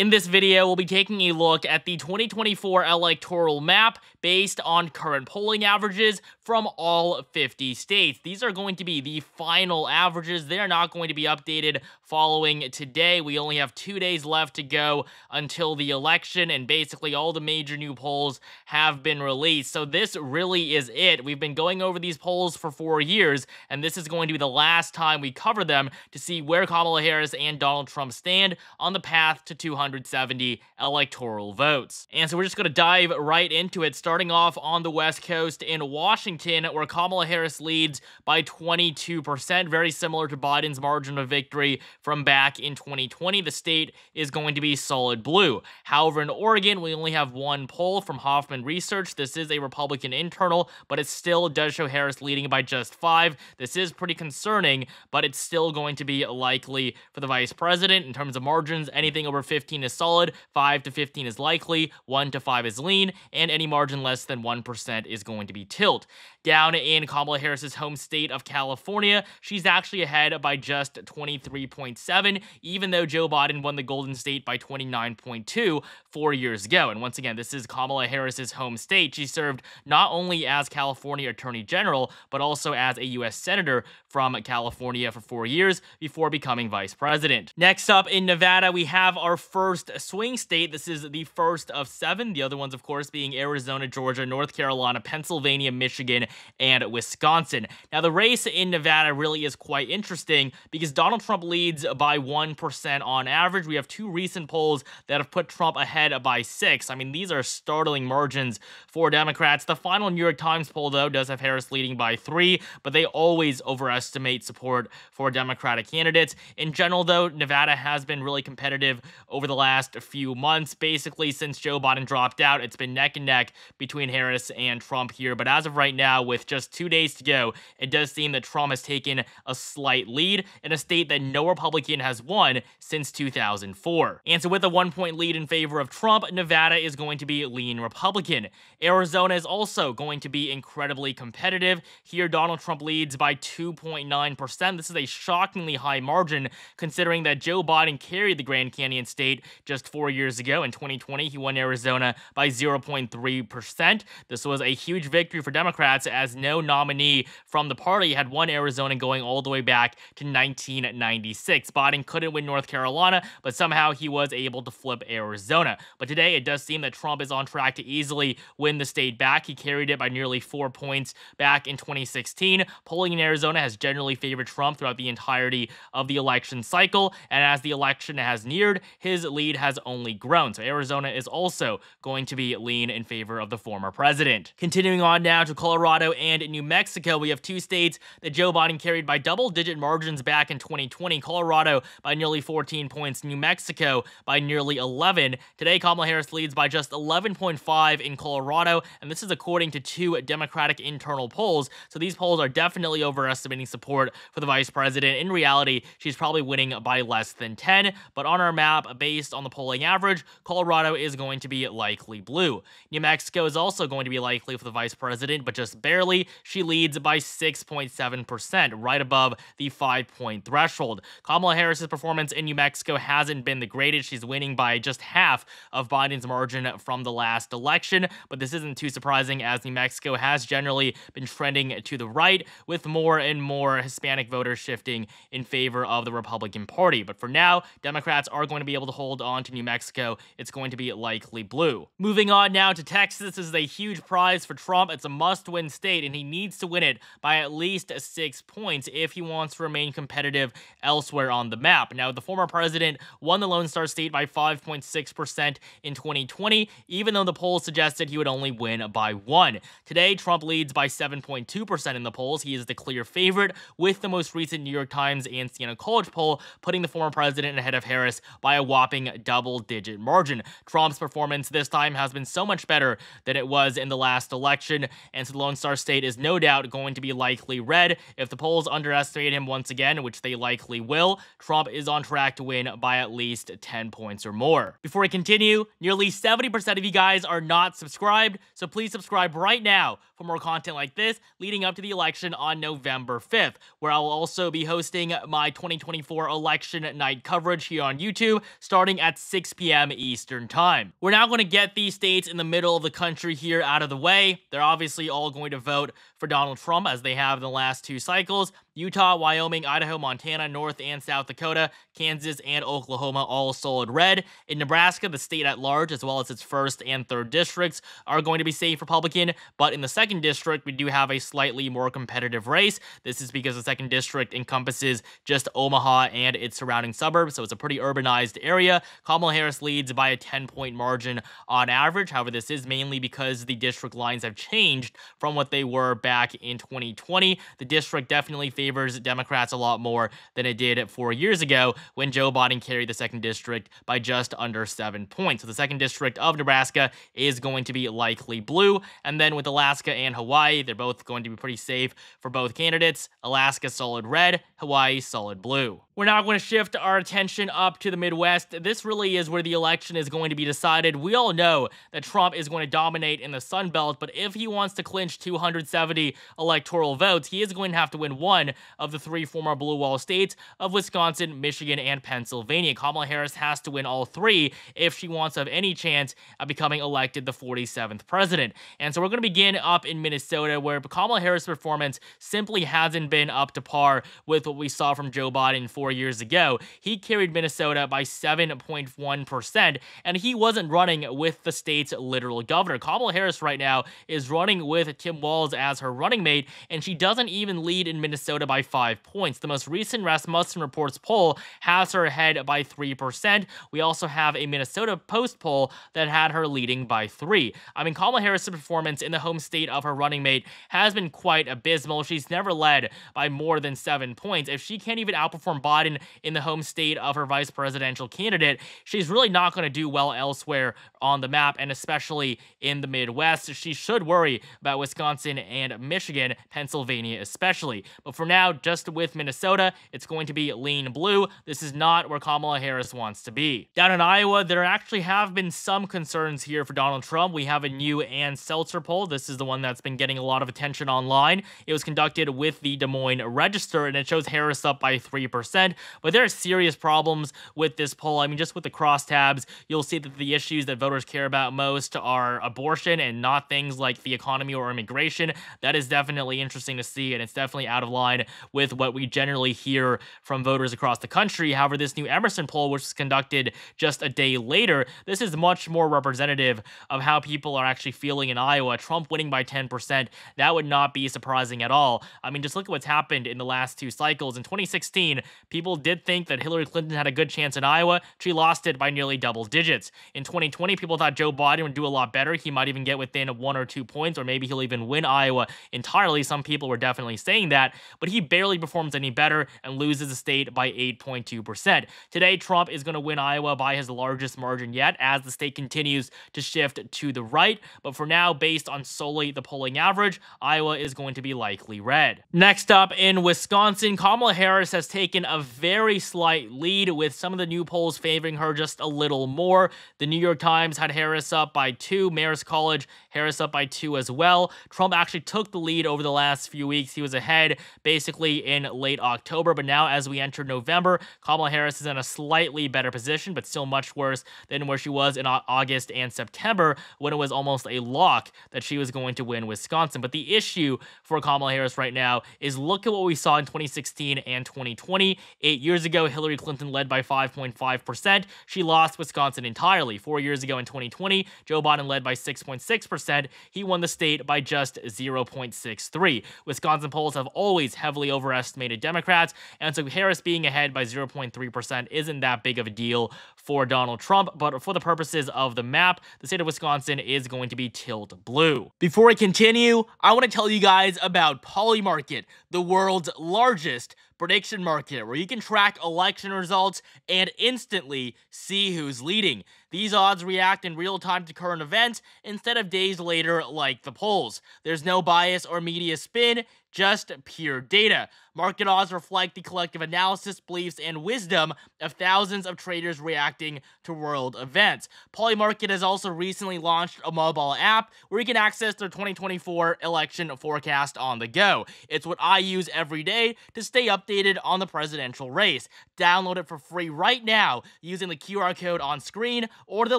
In this video, we'll be taking a look at the 2024 electoral map based on current polling averages from all 50 states. These are going to be the final averages. They are not going to be updated following today. We only have 2 days left to go until the election, and basically all the major new polls have been released. So this really is it. We've been going over these polls for 4 years, and this is going to be the last time we cover them to see where Kamala Harris and Donald Trump stand on the path to 270 electoral votes. And so we're just going to dive right into it, starting off on the West Coast in Washington, where Kamala Harris leads by 22%, very similar to Biden's margin of victory from back in 2020. The state is going to be solid blue. However, in Oregon, we only have one poll from Hoffman Research. This is a Republican internal, but it still does show Harris leading by just 5. This is pretty concerning, but it's still going to be likely for the vice president. In terms of margins, anything over 15 is solid, 5 to 15 is likely, 1 to 5 is lean, and any margin less than 1% is going to be tilt. Down in Kamala Harris's home state of California, she's actually ahead by just 23.7, even though Joe Biden won the Golden State by 29.2 4 years ago. And once again, this is Kamala Harris's home state. She served not only as California Attorney General, but also as a U.S. Senator from California for 4 years before becoming vice president. Next up in Nevada, we have our first swing state. This is the first of 7. The other ones, of course, being Arizona, Georgia, North Carolina, Pennsylvania, Michigan, and Wisconsin. Now, the race in Nevada really is quite interesting because Donald Trump leads by 1% on average. We have 2 recent polls that have put Trump ahead by 6. I mean, these are startling margins for Democrats. The final New York Times poll, though, does have Harris leading by 3, but they always overestimate support for Democratic candidates. In general, though, Nevada has been really competitive over the last few months. Basically, since Joe Biden dropped out, it's been neck and neck between Harris and Trump here. But as of right now, with just 2 days to go, it does seem that Trump has taken a slight lead in a state that no Republican has won since 2004. And so with a 1-point lead in favor of Trump, Nevada is going to be lean Republican. Arizona is also going to be incredibly competitive. Here, Donald Trump leads by 2.9%. This is a shockingly high margin considering that Joe Biden carried the Grand Canyon state just 4 years ago. In 2020, he won Arizona by 0.3%. This was a huge victory for Democrats as no nominee from the party had won Arizona going all the way back to 1996. Biden couldn't win North Carolina, but somehow he was able to flip Arizona. But today, it does seem that Trump is on track to easily win the state back. He carried it by nearly 4 points back in 2016. Polling in Arizona has generally favored Trump throughout the entirety of the election cycle, and as the election has neared, his lead has only grown. So Arizona is also going to be lean in favor of the former president. Continuing on now to Colorado and New Mexico, we have 2 states that Joe Biden carried by double-digit margins back in 2020. Colorado by nearly 14 points, New Mexico by nearly 11. Today, Kamala Harris leads by just 11.5 in Colorado, and this is according to 2 Democratic internal polls. So these polls are definitely overestimating support for the vice president. In reality, she's probably winning by less than 10, but on our map, based on the polling average, Colorado is going to be likely blue. New Mexico is also going to be likely for the vice president, but just barely. She leads by 6.7%, right above the 5-point threshold. Kamala Harris's performance in New Mexico hasn't been the greatest. She's winning by just half of Biden's margin from the last election, but this isn't too surprising as New Mexico has generally been trending to the right, with more and more Hispanic voters shifting in favor of the Republican Party. But for now, Democrats are going to be able to hold on to New Mexico. It's going to be likely blue. Moving on now to Texas. This is a huge prize for Trump. It's a must-win state, and he needs to win it by at least 6 points if he wants to remain competitive elsewhere on the map. Now, the former president won the Lone Star State by 5.6% in 2020, even though the polls suggested he would only win by 1. Today, Trump leads by 7.2% in the polls. He is the clear favorite, with the most recent New York Times and Siena College poll putting the former president ahead of Harris by a whopping double-digit margin. Trump's performance this time has been so much better than it was in the last election, and so the Lone Star State is no doubt going to be likely red. If the polls underestimate him once again, which they likely will, Trump is on track to win by at least 10 points or more. Before I continue, nearly 70% of you guys are not subscribed, so please subscribe right now for more content like this leading up to the election on November 5th, where I will also be hosting my 2024 election night coverage here on YouTube starting starting at 6 p.m. Eastern Time. We're now going to get these states in the middle of the country here out of the way. They're obviously all going to vote for Donald Trump, as they have in the last 2 cycles. Utah, Wyoming, Idaho, Montana, North and South Dakota, Kansas, and Oklahoma all solid red. In Nebraska, the state at large, as well as its 1st and 3rd districts, are going to be safe Republican, but in the 2nd district, we do have a slightly more competitive race. This is because the 2nd district encompasses just Omaha and its surrounding suburbs, so it's a pretty urbanized area. Kamala Harris leads by a 10-point margin on average. However, this is mainly because the district lines have changed from what they were back in 2020. The district definitely favors Democrats a lot more than it did 4 years ago when Joe Biden carried the 2nd district by just under 7 points. So the 2nd district of Nebraska is going to be likely blue. And then with Alaska and Hawaii, they're both going to be pretty safe for both candidates. Alaska solid red, Hawaii solid blue. We're now going to shift our attention up to the Midwest. This really is where the election is going to be decided. We all know that Trump is going to dominate in the Sun Belt, but if he wants to clinch 270 electoral votes, he is going to have to win one of the 3 former blue wall states of Wisconsin, Michigan, and Pennsylvania. Kamala Harris has to win all 3 if she wants to have any chance of becoming elected the 47th president. And so we're going to begin up in Minnesota, where Kamala Harris' performance simply hasn't been up to par with what we saw from Joe Biden 4 years ago. He carried Minnesota by 7.1%, and he wasn't running with the state's literal governor. Kamala Harris right now is running with Tim Walz as her running mate, and she doesn't even lead in Minnesota by 5 points. The most recent Rasmussen Reports poll has her ahead by 3%. We also have a Minnesota Post poll that had her leading by 3. I mean, Kamala Harris' performance in the home state of her running mate has been quite abysmal. She's never led by more than 7 points. If she can't even outperform Biden in the home state of her vice presidential candidate, she's really not going to do well elsewhere on the map, and especially in the Midwest. She should worry about Wisconsin and Michigan, Pennsylvania especially. But for now, just with Minnesota, it's going to be lean blue. This is not where Kamala Harris wants to be. Down in Iowa, there actually have been some concerns here for Donald Trump. We have a new Ann Seltzer poll. This is the one that's been getting a lot of attention online. It was conducted with the Des Moines Register, and it shows Harris up by 3%. But there are serious problems with this poll. I mean, just with the crosstabs, you'll see that the issues that voters care about most are abortion and not things like the economy or immigration. That is definitely interesting to see, and it's definitely out of line with what we generally hear from voters across the country. However, this new Emerson poll, which was conducted just a day later, this is much more representative of how people are actually feeling in Iowa. Trump winning by 10%, that would not be surprising at all. I mean, just look at what's happened in the last 2 cycles. In 2016, people did think that Hillary Clinton had a good chance in Iowa. She lost it by nearly double digits. In 2020, people thought Joe Biden would do a lot better. He might even get within 1 or 2 points, or maybe he'll even win Iowa entirely. Some people were definitely saying that, but he barely performs any better and loses the state by 8.2%. Today, Trump is going to win Iowa by his largest margin yet, as the state continues to shift to the right. But for now, based on solely the polling average, Iowa is going to be likely red. Next up, in Wisconsin, Kamala Harris has taken a very slight lead, with some of the new polls favoring her just a little more. The New York Times had Harris up by 2, Marist College, Harris up by 2 as well. Trump actually took the lead over the last few weeks. He was ahead basically in late October, but now as we enter November, Kamala Harris is in a slightly better position, but still much worse than where she was in August and September, when it was almost a lock that she was going to win Wisconsin. But the issue for Kamala Harris right now is, look at what we saw in 2016 and 2020. 8 years ago, Hillary Clinton led by 5.5%. She lost Wisconsin entirely. 4 years ago in 2020, Joe Biden led by 6.6%. He won the state by just 0.63. Wisconsin polls have always heavily overestimated Democrats, and so Harris being ahead by 0.3% isn't that big of a deal for Donald Trump, but for the purposes of the map, the state of Wisconsin is going to be tilt blue. Before I continue, I want to tell you guys about Polymarket, the world's largest prediction market, where you can track election results and instantly see who's leading. These odds react in real time to current events instead of days later like the polls. There's no bias or media spin, just pure data. Market odds reflect the collective analysis, beliefs, and wisdom of thousands of traders reacting to world events. Polymarket has also recently launched a mobile app where you can access their 2024 election forecast on the go. It's what I use every day to stay updated on the presidential race. Download it for free right now using the QR code on screen or the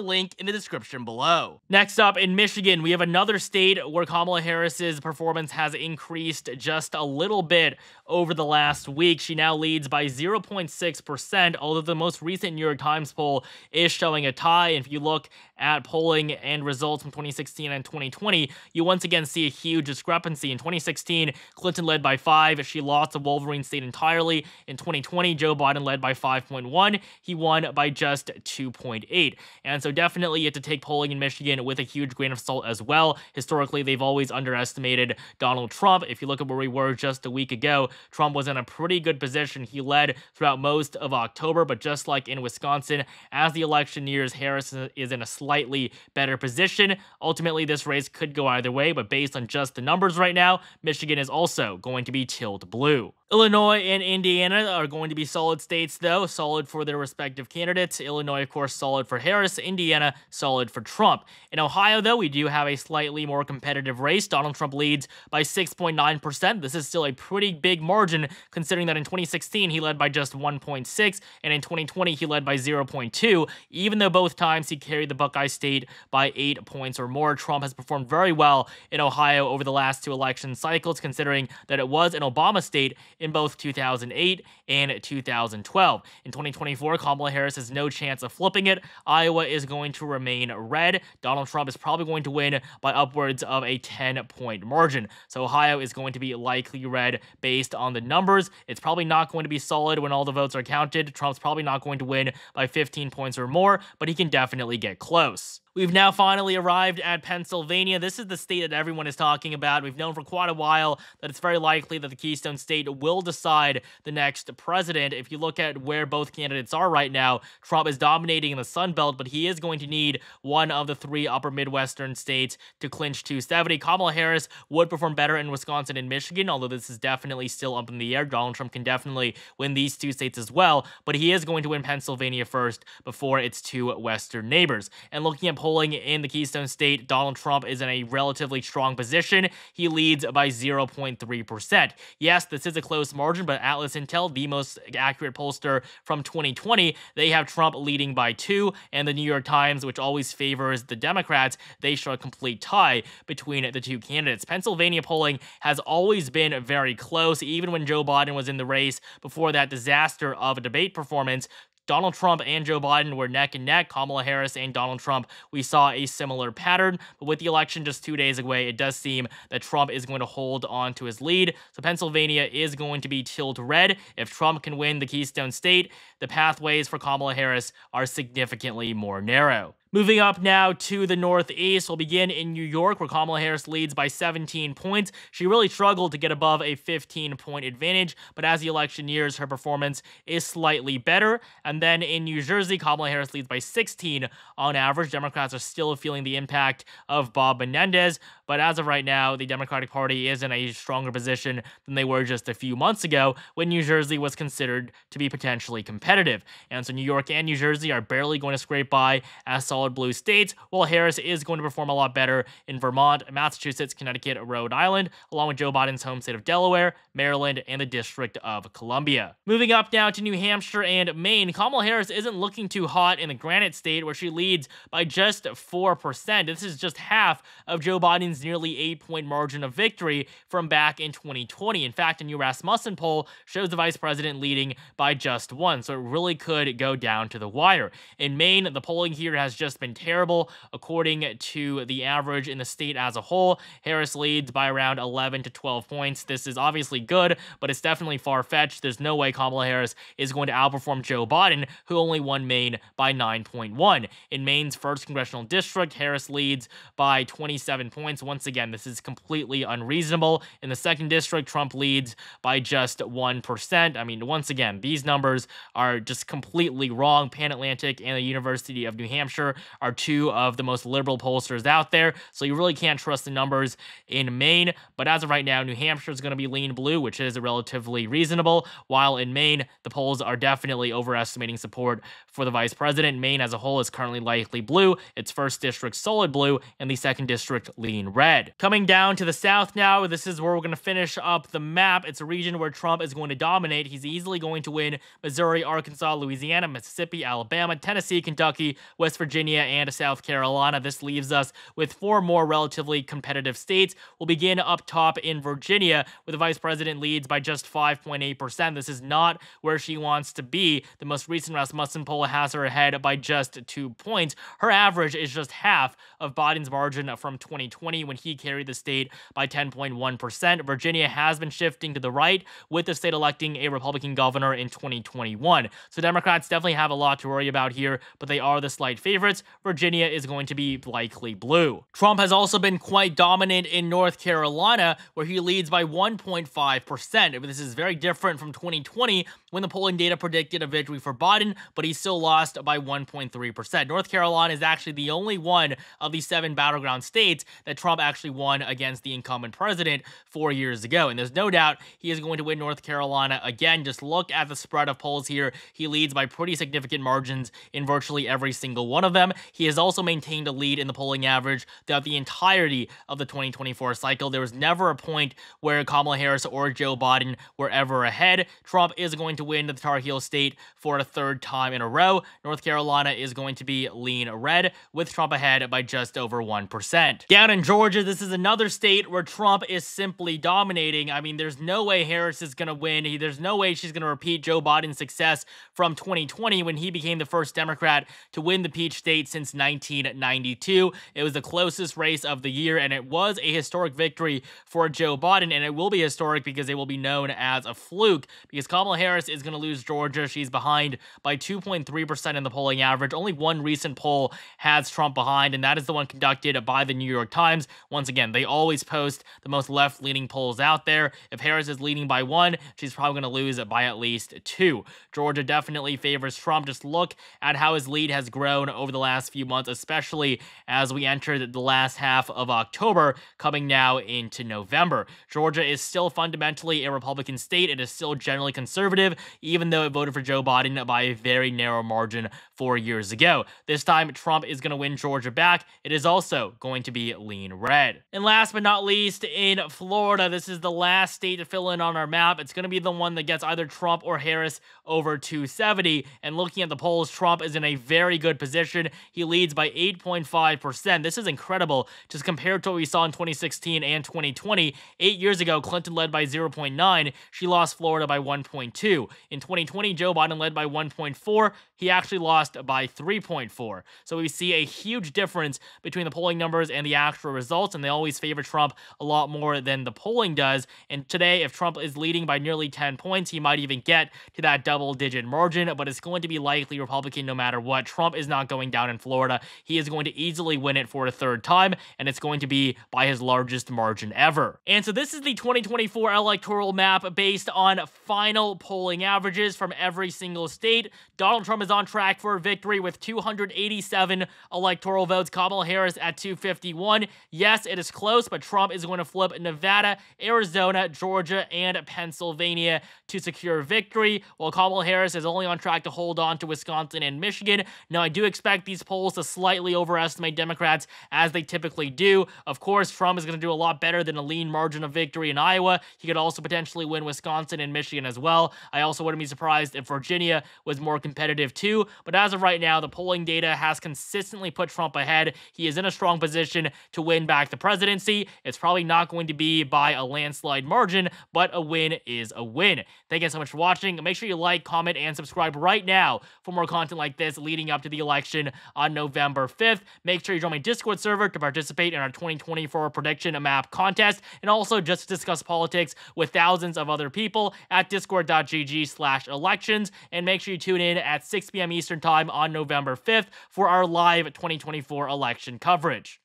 link in the description below. Next up, in Michigan, we have another state where Kamala Harris's performance has increased just a little bit over the last week. She now leads by 0.6%, although the most recent New York Times poll is showing a tie. And if you look at polling and results from 2016 and 2020, you once again see a huge discrepancy. In 2016, Clinton led by 5. She lost the Wolverine state entirely. In 2020, Joe Biden led by 5.1. He won by just 2.8. And so definitely you have to take polling in Michigan with a huge grain of salt as well. Historically, they've always underestimated Donald Trump. If you look at where we were just a week ago, Trump was in a pretty good position. He led throughout most of October, but just like in Wisconsin, as the election nears, Harris is in a slightly better position. Ultimately, this race could go either way, but based on just the numbers right now, Michigan is also going to be tilted blue. Illinois and Indiana are going to be solid states, though, solid for their respective candidates. Illinois, of course, solid for Harris. Indiana, solid for Trump. In Ohio, though, we do have a slightly more competitive race. Donald Trump leads by 6.9%. This is still a pretty big margin, considering that in 2016, he led by just 1.6, and in 2020, he led by 0.2. Even though both times he carried the Buckeye State by 8 points or more, Trump has performed very well in Ohio over the last 2 election cycles, considering that it was an Obama state in both 2008 and 2012. In 2024, Kamala Harris has no chance of flipping it. Iowa is going to remain red. Donald Trump is probably going to win by upwards of a 10-point margin. So Ohio is going to be likely red based on the numbers. It's probably not going to be solid when all the votes are counted. Trump's probably not going to win by 15 points or more, but he can definitely get close. We've now finally arrived at Pennsylvania. This is the state that everyone is talking about. We've known for quite a while that it's very likely that the Keystone State will decide the next president. If you look at where both candidates are right now, Trump is dominating in the Sun Belt, but he is going to need one of the 3 upper Midwestern states to clinch 270. Kamala Harris would perform better in Wisconsin and Michigan, although this is definitely still up in the air. Donald Trump can definitely win these 2 states as well, but he is going to win Pennsylvania first before its 2 western neighbors. And looking at polling in the Keystone State, Donald Trump is in a relatively strong position. He leads by 0.3%. Yes, this is a close margin, but Atlas Intel, the most accurate pollster from 2020, they have Trump leading by 2, and the New York Times, which always favors the Democrats, they show a complete tie between the 2 candidates. Pennsylvania polling has always been very close, even when Joe Biden was in the race before that disaster of a debate performance. Donald Trump and Joe Biden were neck and neck. Kamala Harris and Donald Trump, we saw a similar pattern. But with the election just 2 days away, it does seem that Trump is going to hold on to his lead. So Pennsylvania is going to be tilted red. If Trump can win the Keystone State, the pathways for Kamala Harris are significantly more narrow. Moving up now to the Northeast, we'll begin in New York, where Kamala Harris leads by 17 points. She really struggled to get above a 15-point advantage, but as the election nears, her performance is slightly better. And then in New Jersey, Kamala Harris leads by 16 on average. Democrats are still feeling the impact of Bob Menendez, but as of right now, the Democratic Party is in a stronger position than they were just a few months ago when New Jersey was considered to be potentially competitive. And so New York and New Jersey are barely going to scrape by as solid blue states, while Harris is going to perform a lot better in Vermont, Massachusetts, Connecticut, Rhode Island, along with Joe Biden's home state of Delaware, Maryland, and the District of Columbia. Moving up now to New Hampshire and Maine, Kamala Harris isn't looking too hot in the Granite State, where she leads by just 4%. This is just half of Joe Biden's nearly 8-point margin of victory from back in 2020. In fact, a new Rasmussen poll shows the vice president leading by just 1, so it really could go down to the wire. In Maine, the polling here has just been terrible. According to the average in the state as a whole, Harris leads by around 11 to 12 points. This is obviously good, but it's definitely far-fetched. There's no way Kamala Harris is going to outperform Joe Biden, who only won Maine by 9.1. In Maine's 1st congressional district, Harris leads by 27 points, points. Once again, this is completely unreasonable. In the 2nd district, Trump leads by just 1%. I mean, once again, these numbers are just completely wrong. Pan Atlantic and the University of New Hampshire are two of the most liberal pollsters out there, so you really can't trust the numbers in Maine. But as of right now, New Hampshire is going to be lean blue, which is relatively reasonable, while in Maine, the polls are definitely overestimating support for the vice president. Maine as a whole is currently likely blue, its 1st district solid blue, and the 2nd district lean red. Coming down to the south now, this is where we're going to finish up the map. It's a region where Trump is going to dominate. He's easily going to win Missouri, Arkansas, Louisiana, Mississippi, Alabama, Tennessee, Kentucky, West Virginia, and South Carolina. This leaves us with 4 more relatively competitive states. We'll begin up top in Virginia, where the vice president leads by just 5.8%. This is not where she wants to be. The most recent Rasmussen poll has her ahead by just 2 points. Her average is just half of Biden's margin from 2020 when he carried the state by 10.1%. Virginia has been shifting to the right, with the state electing a Republican governor in 2021. So Democrats definitely have a lot to worry about here, but they are the slight favorites. Virginia is going to be likely blue. Trump has also been quite dominant in North Carolina, where he leads by 1.5%. This is very different from 2020, when the polling data predicted a victory for Biden, but he still lost by 1.3%. North Carolina is actually the only one of the 7 battleground states that Trump actually won against the incumbent president 4 years ago. And there's no doubt he is going to win North Carolina again. Just look at the spread of polls here. He leads by pretty significant margins in virtually every single one of them. He has also maintained a lead in the polling average throughout the entirety of the 2024 cycle. There was never a point where Kamala Harris or Joe Biden were ever ahead. Trump is going to win the Tar Heel state for a 3rd time in a row. North Carolina is going to be lean red, with Trump ahead by just over 1%. Down in Georgia, this is another state where Trump is simply dominating. I mean, there's no way Harris is going to win. There's no way she's going to repeat Joe Biden's success from 2020 when he became the first Democrat to win the Peach State since 1992. It was the closest race of the year, and it was a historic victory for Joe Biden, and it will be historic because it will be known as a fluke, because Kamala Harris is going to lose Georgia. She's behind by 2.3% in the polling average. Only one recent poll has Trump behind, and that is the one conducted by the New York Times. Once again, they always post the most left-leaning polls out there. If Harris is leading by 1, she's probably going to lose by at least 2. Georgia definitely favors Trump. Just look at how his lead has grown over the last few months, especially as we entered the last half of October, coming now into November. Georgia is still fundamentally a Republican state. It is still generally conservative, even though it voted for Joe Biden by a very narrow margin 4 years ago. This time, Trump is going to win Georgia back. It is also going to be lean red. And last but not least, in Florida, this is the last state to fill in on our map. It's going to be the one that gets either Trump or Harris over 270. And looking at the polls, Trump is in a very good position. He leads by 8.5%. This is incredible, just compared to what we saw in 2016 and 2020. 8 years ago, Clinton led by 0.9. She lost Florida by 1.2. In 2020, Joe Biden led by 1.4. He actually lost by 3.4. So we see a huge difference between the polling numbers and the actual results, and they always favor Trump a lot more than the polling does. And today, if Trump is leading by nearly 10 points, he might even get to that double-digit margin, but it's going to be likely Republican no matter what. Trump is not going down in Florida. He is going to easily win it for a 3rd time, and it's going to be by his largest margin ever. And so this is the 2024 electoral map based on final polling averages from every single state. Donald Trump is on track for a victory with 287 electoral votes. Kamala Harris at 251. Yes, it is close, but Trump is going to flip Nevada, Arizona, Georgia, and Pennsylvania to secure victory, while Kamala Harris is only on track to hold on to Wisconsin and Michigan. Now, I do expect these polls to slightly overestimate Democrats, as they typically do. Of course, Trump is going to do a lot better than a lean margin of victory in Iowa. He could also potentially win Wisconsin and Michigan as well. I also wouldn't be surprised if Virginia was more competitive too, but as of right now, the polling data has consistently put Trump ahead. He is in a strong position to win back the presidency. It's probably not going to be by a landslide margin, but a win is a win. Thank you so much for watching. Make sure you like, comment, and subscribe right now for more content like this leading up to the election on November 5th. Make sure you join my Discord server to participate in our 2024 prediction map contest, and also just to discuss politics with thousands of other people at discord.gg/elections. And make sure you tune in at 6 p.m. Eastern Time on November 5th for our live 2024 election coverage.